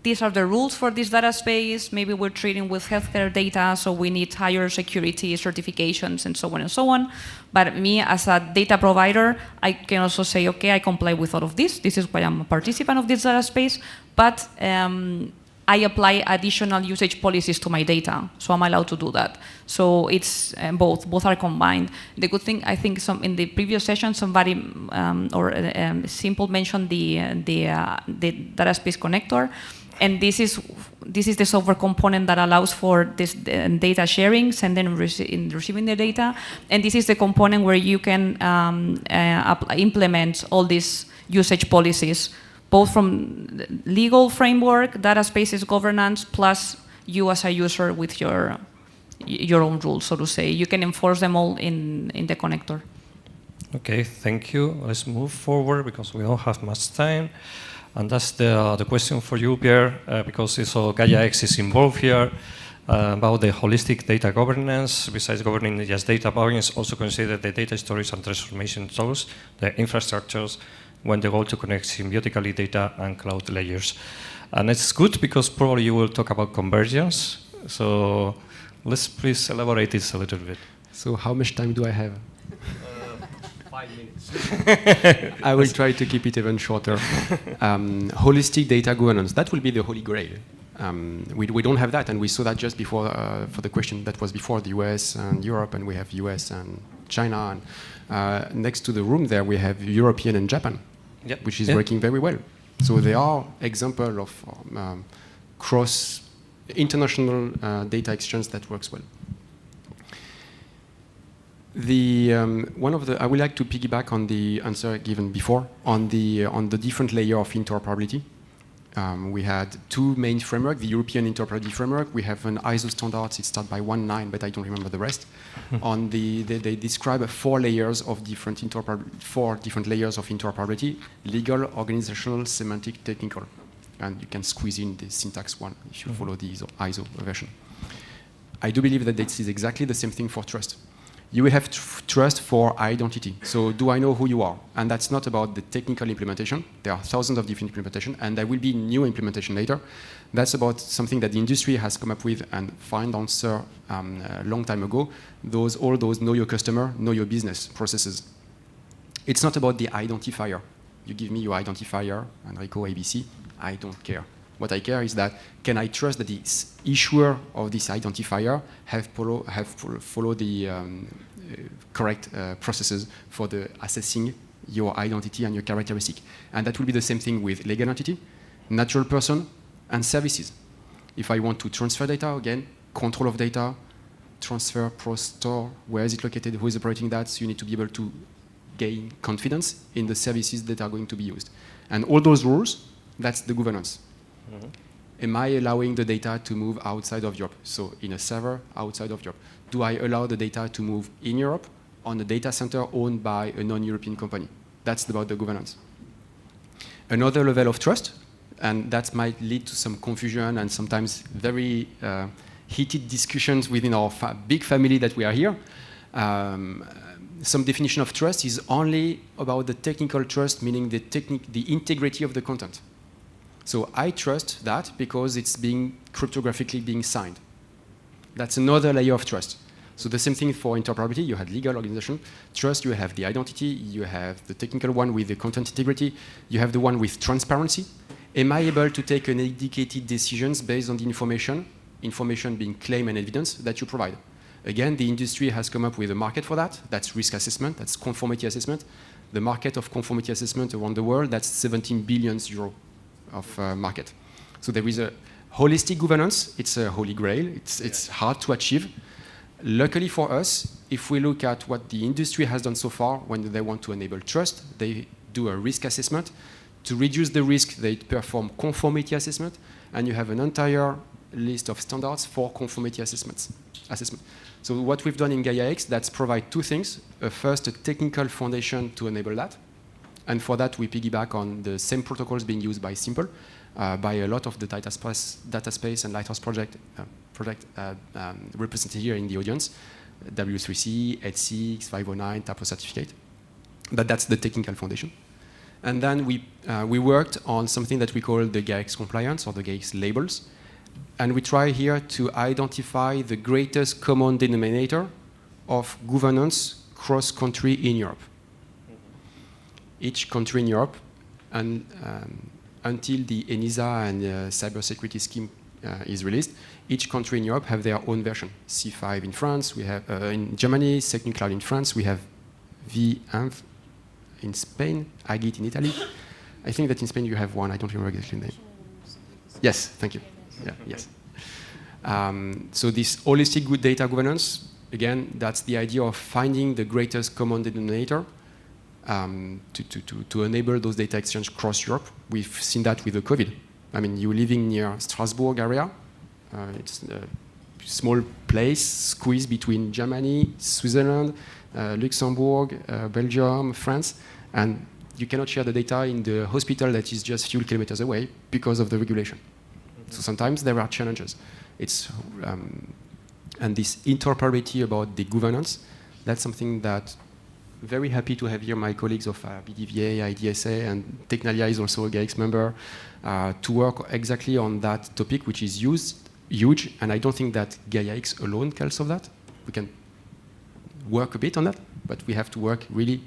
Speaker 7: these are the rules for this data space. Maybe we're treating with healthcare data, so we need higher security certifications and so on and so on. But me, as a data provider, I can also say, okay, I comply with all of this. This is why I'm a participant of this data space. But I apply additional usage policies to my data, so I'm allowed to do that. So it's both. Both are combined. The good thing, I think, in the previous session, somebody Simple mentioned the data space connector. And this is the software component that allows for this data sharing, sending and receiving the data. And this is the component where you can implement all these usage policies, both from the legal framework, data spaces governance, plus you as a user with your own rules, so to say. You can enforce them all in the connector.
Speaker 3: Okay, thank you. Let's move forward because we don't have much time. And that's the question for you, Pierre, because also Gaia-X is involved here. about the holistic data governance. Besides governing just data governance, also consider the data storage and transformation tools, the infrastructures, when the goal to connect symbiotically data and cloud layers. And it's good because probably you will talk about convergence. So let's please elaborate this a little bit.
Speaker 9: So how much time do I have?
Speaker 3: 5 minutes.
Speaker 9: I will try to keep it even shorter. Holistic data governance, that will be the holy grail. We don't have that, and we saw that just before for the question that was before the US and Europe, and we have US and China. And next to the room there, we have European and Japan,
Speaker 3: yep.
Speaker 9: which is working very well. So they are example of cross international data exchange that works well. I would like to piggyback on the answer given before on the different layer of interoperability. We had two main frameworks, the European interoperability framework. We have an ISO standard, it starts by 1.9, but I don't remember the rest. They describe four layers of four different layers of interoperability: legal, organizational, semantic, technical. And you can squeeze in the syntax one if you follow the ISO version. I do believe that this is exactly the same thing for trust. You will have trust for identity. So do I know who you are? And that's not about the technical implementation. There are thousands of different implementations, and there will be new implementation later. That's about something that the industry has come up with and find answer a long time ago. All those know your customer, know your business processes. It's not about the identifier. You give me your identifier, Enrico, ABC, I don't care. What I care is that, can I trust that the issuer of this identifier have followed the correct processes for the assessing your identity and your characteristic. And that will be the same thing with legal entity, natural person, and services. If I want to transfer data, again, control of data, transfer, store, where is it located, who is operating that, so you need to be able to gain confidence in the services that are going to be used. And all those rules, that's the governance. Am I allowing the data to move outside of Europe? So in a server outside of Europe. Do I allow the data to move in Europe on a data center owned by a non-European company? That's about the governance. Another level of trust, and that might lead to some confusion and sometimes very heated discussions within our big family that we are here. Some definition of trust is only about the technical trust, meaning the integrity of the content. So I trust that because it's cryptographically being signed. That's another layer of trust. So the same thing for interoperability. You had legal organization. Trust, you have the identity. You have the technical one with the content integrity. You have the one with transparency. Am I able to take an educated decisions based on the information being claim and evidence that you provide? Again, the industry has come up with a market for that. That's risk assessment. That's conformity assessment. The market of conformity assessment around the world, that's 17 billion euros of market. So there is a holistic governance. It's a holy grail. It's hard to achieve. Luckily for us, if we look at what the industry has done so far, when they want to enable trust, they do a risk assessment. To reduce the risk, they perform conformity assessment, and you have an entire list of standards for conformity assessment. So what we've done in Gaia-X, that's provide two things. First, a technical foundation to enable that. And for that, we piggyback on the same protocols being used by Simple, by a lot of the data space and Lighthouse project represented here in the audience, W3C, 86, 509, type of certificate. But that's the technical foundation. And then we worked on something that we call the Gaia-X compliance, or the Gaia-X labels. And we try here to identify the greatest common denominator of governance cross-country in Europe. Each country in Europe, and until the NISA and cybersecurity scheme is released, each country in Europe have their own version. C5 in France, we have in Germany, SecNumCloud in France, we have V-Inf in Spain, Agit in Italy. I think that in Spain you have one, I don't remember exactly the name. Yes, thank you. Yeah, yes. So this holistic good data governance, again, that's the idea of finding the greatest common denominator to enable those data exchange across Europe. We've seen that with the COVID. I mean, you're living near Strasbourg area. It's a small place squeezed between Germany, Switzerland, Luxembourg, Belgium, France, and you cannot share the data in the hospital that is just a few kilometers away because of the regulation. So sometimes there are challenges. It's, and this interoperability about the governance, that's something that very happy to have here my colleagues of BDVA, IDSA, and Tecnalia is also a Gaia-X member, to work exactly on that topic, which is huge, and I don't think that Gaia-X alone can solve that. We can work a bit on that, but we have to work really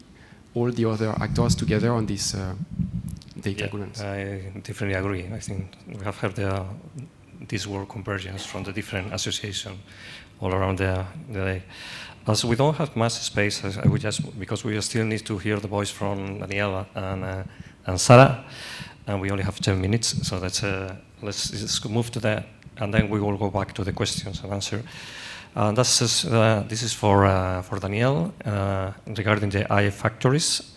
Speaker 9: all the other actors together on this data governance.
Speaker 3: I definitely agree. I think we have had this word convergence from the different associations all around the day. As we don't have much space, I would just, because we still need to hear the voice from Daniela and Sara, and we only have 10 minutes, so that's, let's just move to that, and then we will go back to the questions and answer. This is for Daniel regarding the AI factories.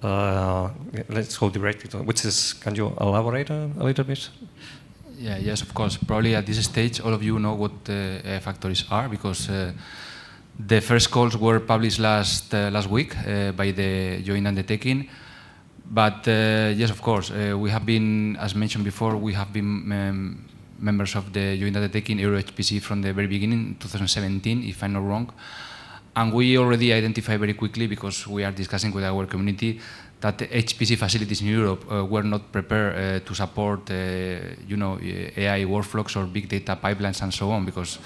Speaker 3: Let's go directly to which is. Can you elaborate a little bit?
Speaker 4: Yeah, yes, of course. Probably at this stage, all of you know what AI factories are, because the first calls were published last week by the joint undertaking. But yes, of course, we have been, as mentioned before, we have been members of the joint undertaking EuroHPC from the very beginning, 2017, if I'm not wrong. And we already identified very quickly, because we are discussing with our community, that the HPC facilities in Europe were not prepared to support, AI workflows or big data pipelines and so on, because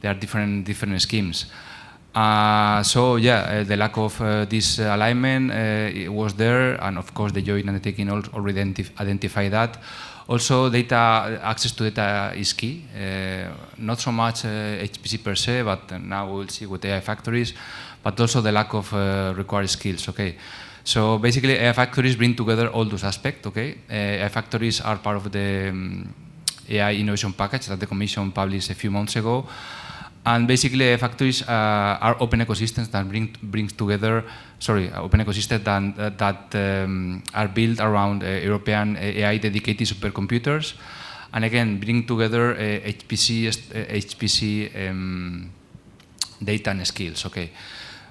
Speaker 4: there are different schemes. So yeah, the lack of this alignment it was there, and of course the joint undertaking already identified that. Also, access to data is key. Not so much HPC per se, but now we'll see with AI factories, but also the lack of required skills. Okay, so basically AI factories bring together all those aspects. Okay, AI factories are part of the AI innovation package that the Commission published a few months ago. And basically, AI factories are open ecosystems that brings together, open ecosystems that are built around European AI dedicated supercomputers, and again bring together HPC data and skills. Okay.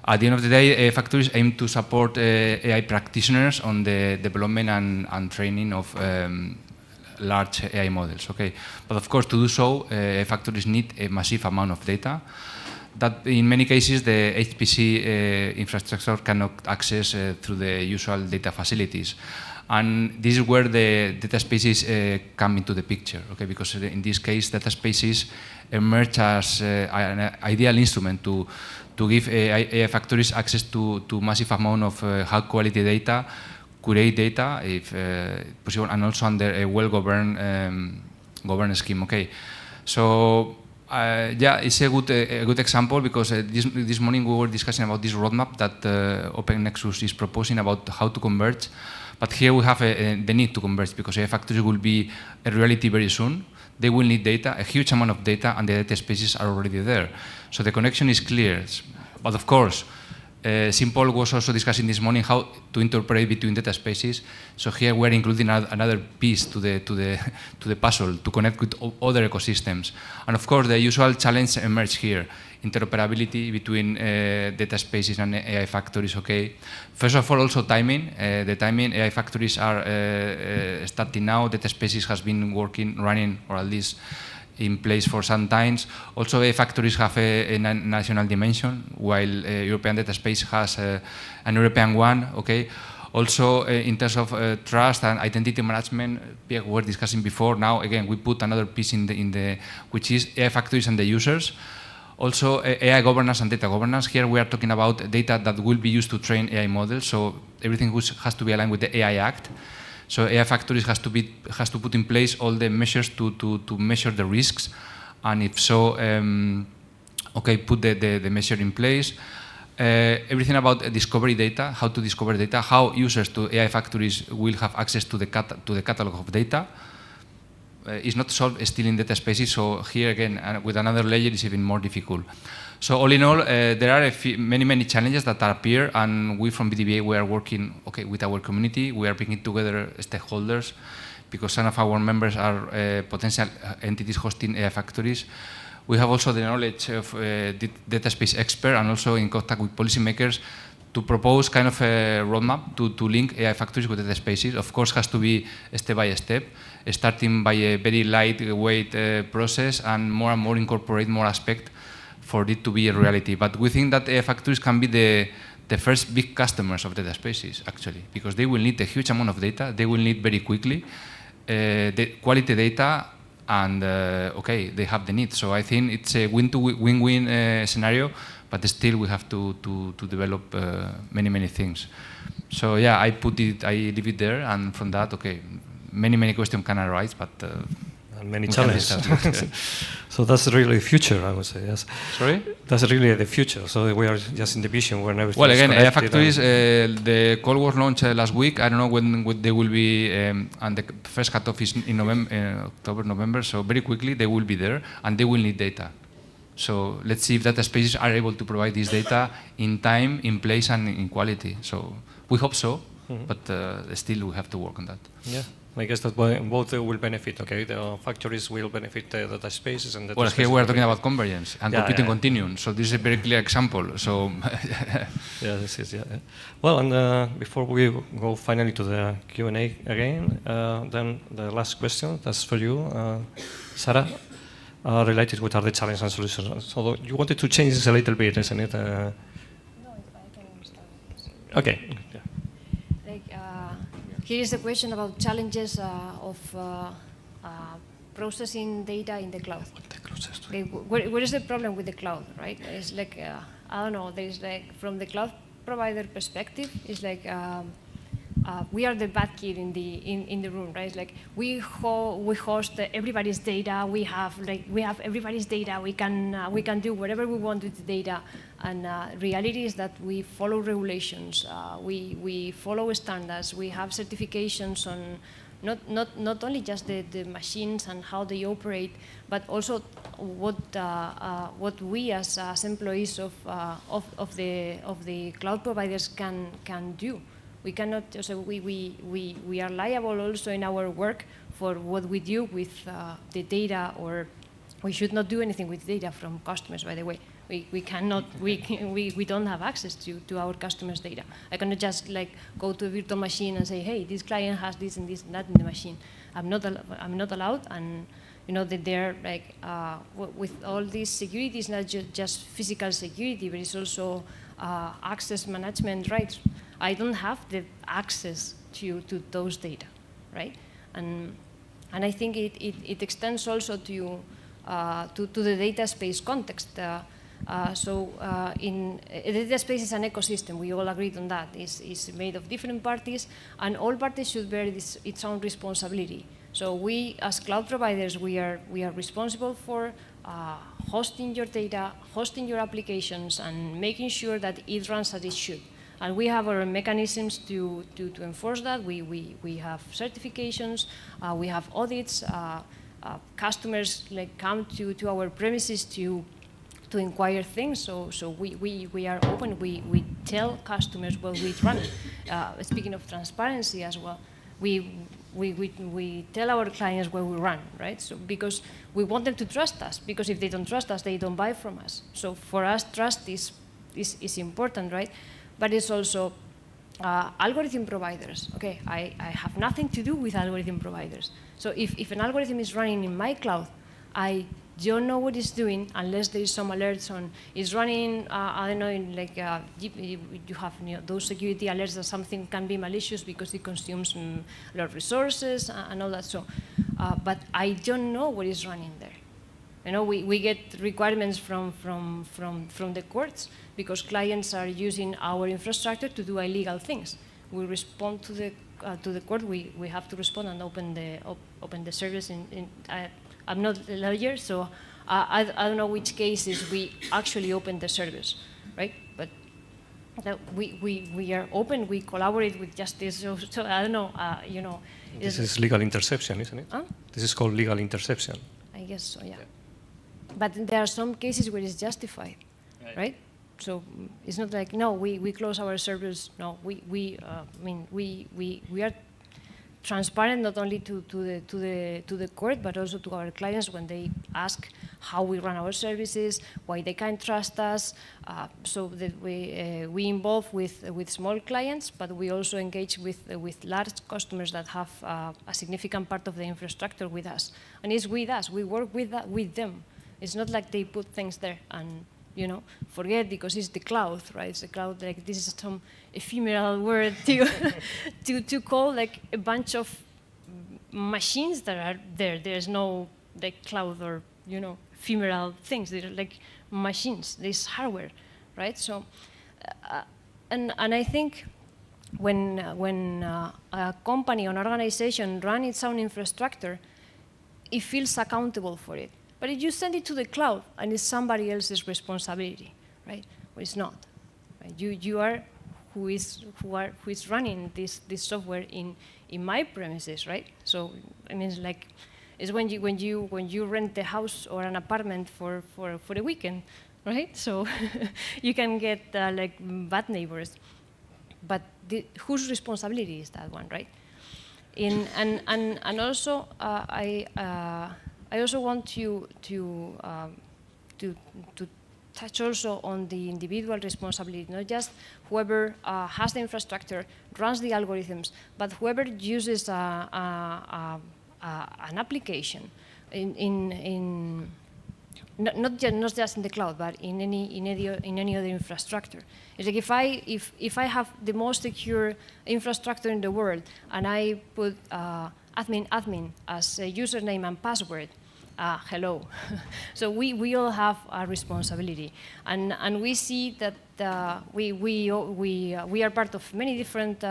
Speaker 4: At the end of the day, AI factories aim to support AI practitioners on the development and training of large AI models, okay? But of course, to do so, factories need a massive amount of data that in many cases the HPC infrastructure cannot access through the usual data facilities. And this is where the data spaces come into the picture, okay? Because in this case, data spaces emerge as an ideal instrument to give AI factories access to massive amount of high quality data, curate data, if possible, and also under a well-governed scheme. Okay, so yeah, it's a good example, because this morning we were discussing about this roadmap that OpenNexus is proposing about how to converge. But here we have the need to converge, because AI factories will be a reality very soon. They will need data, a huge amount of data, and the data spaces are already there. So the connection is clear. But of course, Simple was also discussing this morning how to interpret between data spaces. So here we're including another piece to the puzzle to connect with other ecosystems. And of course, the usual challenge emerged here: interoperability between data spaces and AI factories. Okay. First of all, also timing. The timing, AI factories are starting now. Data spaces has been running, or at least in place for some times. Also, AI factories have a national dimension, while European data space has an European one. Okay. Also, in terms of trust and identity management, Pierre were discussing before. Now, again, we put another piece in the which is AI factories and the users. Also, AI governance and data governance. Here we are talking about data that will be used to train AI models. So everything has to be aligned with the AI Act. So AI factories has to put in place all the measures to measure the risks, and if so, okay, put the measure in place. Everything about discovery data, how to discover data, how users to AI factories will have access to the catalog of data. Is not solved still in data spaces, so here again, with another layer, is even more difficult. So all in all, there are many challenges that appear, and we from BDVA, we are working with our community. We are bringing together stakeholders, because some of our members are potential entities hosting AI factories. We have also the knowledge of data space experts, and also in contact with policymakers to propose kind of a roadmap to link AI factories with data spaces. Of course, has to be step by step, starting by a very lightweight process and more incorporate more aspect for it to be a reality. But we think that AI factories can be the first big customers of data spaces, actually, because they will need a huge amount of data. They will need very quickly the quality data, and okay, they have the need. So I think it's a win-win scenario, but still we have to develop many things. So yeah, I leave it there, and from that, okay, many questions can arise, but
Speaker 3: and many challenges. So that's really the future, I would say. Yes.
Speaker 4: Sorry?
Speaker 3: That's really the future. So we are just in the vision where everything.
Speaker 4: Well,
Speaker 3: is
Speaker 4: again, AI
Speaker 3: connected
Speaker 4: factories. The call was launched last week. I don't know when they will be, and the first cutoff is in November, October, November. So very quickly they will be there, and they will need data. So let's see if data spaces are able to provide this data in time, in place, and in quality. So we hope so, but still we have to work on that.
Speaker 3: Yeah. I guess that both will benefit. Okay, the factories will benefit the data spaces and the.
Speaker 4: Well, here we are talking about convergence and computing continuum. So this is a very clear example. So.
Speaker 3: Yeah, this is Well, and before we go finally to the Q&A again, then the last question that's for you, Sara, related with the challenges and solutions. So you wanted to change this a little bit, isn't it?
Speaker 8: No, if I can start with this.
Speaker 3: Okay. Yeah.
Speaker 8: Here is the question about challenges of processing data in the cloud. Okay, where is the problem with the cloud, right? It's like, I don't know, there's like, from the cloud provider perspective, it's like, we are the bad kid in the room, right? It's like we host everybody's data. We have everybody's data. We can do whatever we want with the data. And reality is that we follow regulations. We follow standards. We have certifications on not only just the machines and how they operate, but also what we as employees of the cloud providers can do. We cannot. So we are liable also in our work for what we do with the data, or we should not do anything with data from customers. By the way, we cannot. We don't have access to our customers' data. I cannot just like go to a virtual machine and say, hey, this client has this and that in the machine. I'm not allowed. And you know that they're like with all these security, it's not just physical security, but it's also access management rights. I don't have the access to those data, right? And I think it extends also to the data space context. In the data space is an ecosystem. We all agreed on that. It's made of different parties, and all parties should bear its own responsibility. So we, as cloud providers, we are responsible for hosting your data, hosting your applications, and making sure that it runs as it should. And we have our mechanisms to enforce that. We have certifications, we have audits. Customers like come to our premises to inquire things. So we are open. We tell customers what we run. Speaking of transparency as well, we tell our clients where we run, right? So because we want them to trust us. Because if they don't trust us, they don't buy from us. So for us, trust is important, right? But it's also algorithm providers. Okay, I have nothing to do with algorithm providers. So if an algorithm is running in my cloud, I don't know what it's doing unless there is some alerts on it's running. I don't know, in like you have those security alerts that something can be malicious because it consumes a lot of resources and all that. So, but I don't know what is running there. You know, we get requirements from the courts because clients are using our infrastructure to do illegal things. We respond to the court. We have to respond and open the service. I'm not a lawyer, so I don't know which cases we actually open the service, right? But we are open. We collaborate with justice. So I don't know. You know,
Speaker 3: this is legal interception, isn't it?
Speaker 8: Huh?
Speaker 3: This is called legal interception.
Speaker 8: I guess so. Yeah. But there are some cases where it's justified, right? So it's not like no, we close our servers. No, we are transparent not only to the court but also to our clients when they ask how we run our services, why they can trust us, so that we involve with small clients, but we also engage with large customers that have a significant part of the infrastructure with us. And it's with us, we work with them. It's not like they put things there and forget because it's the cloud, right? It's the cloud, like this is some ephemeral word to call like a bunch of machines that are there. There's no like cloud or ephemeral things. They're like machines. There's hardware, right? So, and I think when a company or an organization runs its own infrastructure, it feels accountable for it. But if you send it to the cloud and it's somebody else's responsibility, right? Well, it's not. Right? You are who is running this software in my premises, right? So I mean, it's when you rent the house or an apartment for a weekend, right? So you can get like bad neighbors, but whose responsibility is that one, right? And also I also want to touch also on the individual responsibility, not just whoever has the infrastructure, runs the algorithms, but whoever uses an application not just in the cloud, but in any other infrastructure. It's like if I have the most secure infrastructure in the world and I put admin as a username and password, hello. So we all have a responsibility, and we see that we are part of many different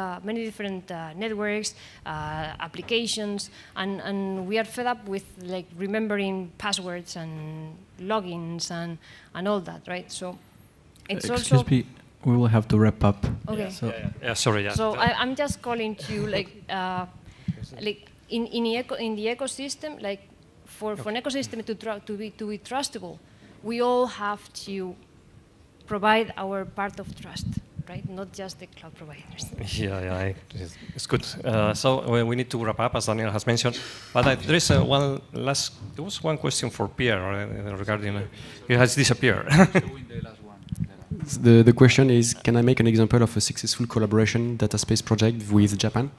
Speaker 8: networks, applications, and we are fed up with like remembering passwords and logins and all that, right? So it's
Speaker 1: Excuse me, we will have to wrap up.
Speaker 8: Okay.
Speaker 1: So
Speaker 3: sorry. Yeah.
Speaker 8: So I'm just calling to like in the ecosystem, like. For an ecosystem to be trustable, we all have to provide our part of trust, right? Not just the cloud providers.
Speaker 3: Yeah, it's good. So we need to wrap up, as Daniel has mentioned. But there is there was one question for Pierre regarding. He has disappeared.
Speaker 9: The question is, can I make an example of a successful collaboration data space project with Japan?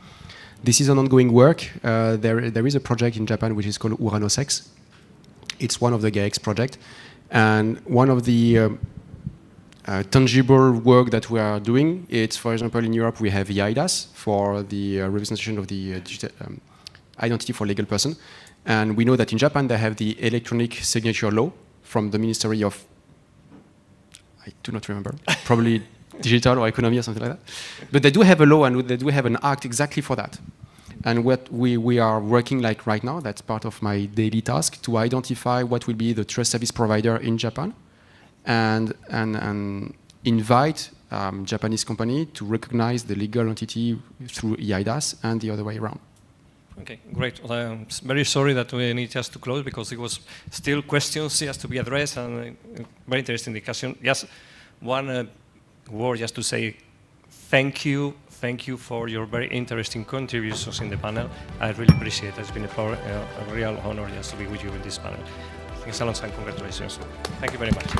Speaker 9: This is an ongoing work. There is a project in Japan which is called Uranos-X. It's one of the Gaia-X project. And one of the tangible work that we are doing, it's, for example, in Europe, we have IDSA for the representation of the identity for legal person. And we know that in Japan, they have the electronic signature law from the Ministry of, I do not remember, probably digital or economy or something like that. But they do have a law and they do have an act exactly for that. And what we are working like right now, that's part of my daily task, to identify what will be the trust service provider in Japan and invite Japanese company to recognize the legal entity through EIDAS and the other way around.
Speaker 3: Okay, great. Well, I'm very sorry that we need just to close because it was still questions just to be addressed and very interesting discussion. Just one word just to say thank you for your very interesting contributions in the panel. I really appreciate it. It's been a real honor just to be with you in this panel. Thanks, Alonso, and congratulations. Thank you very much.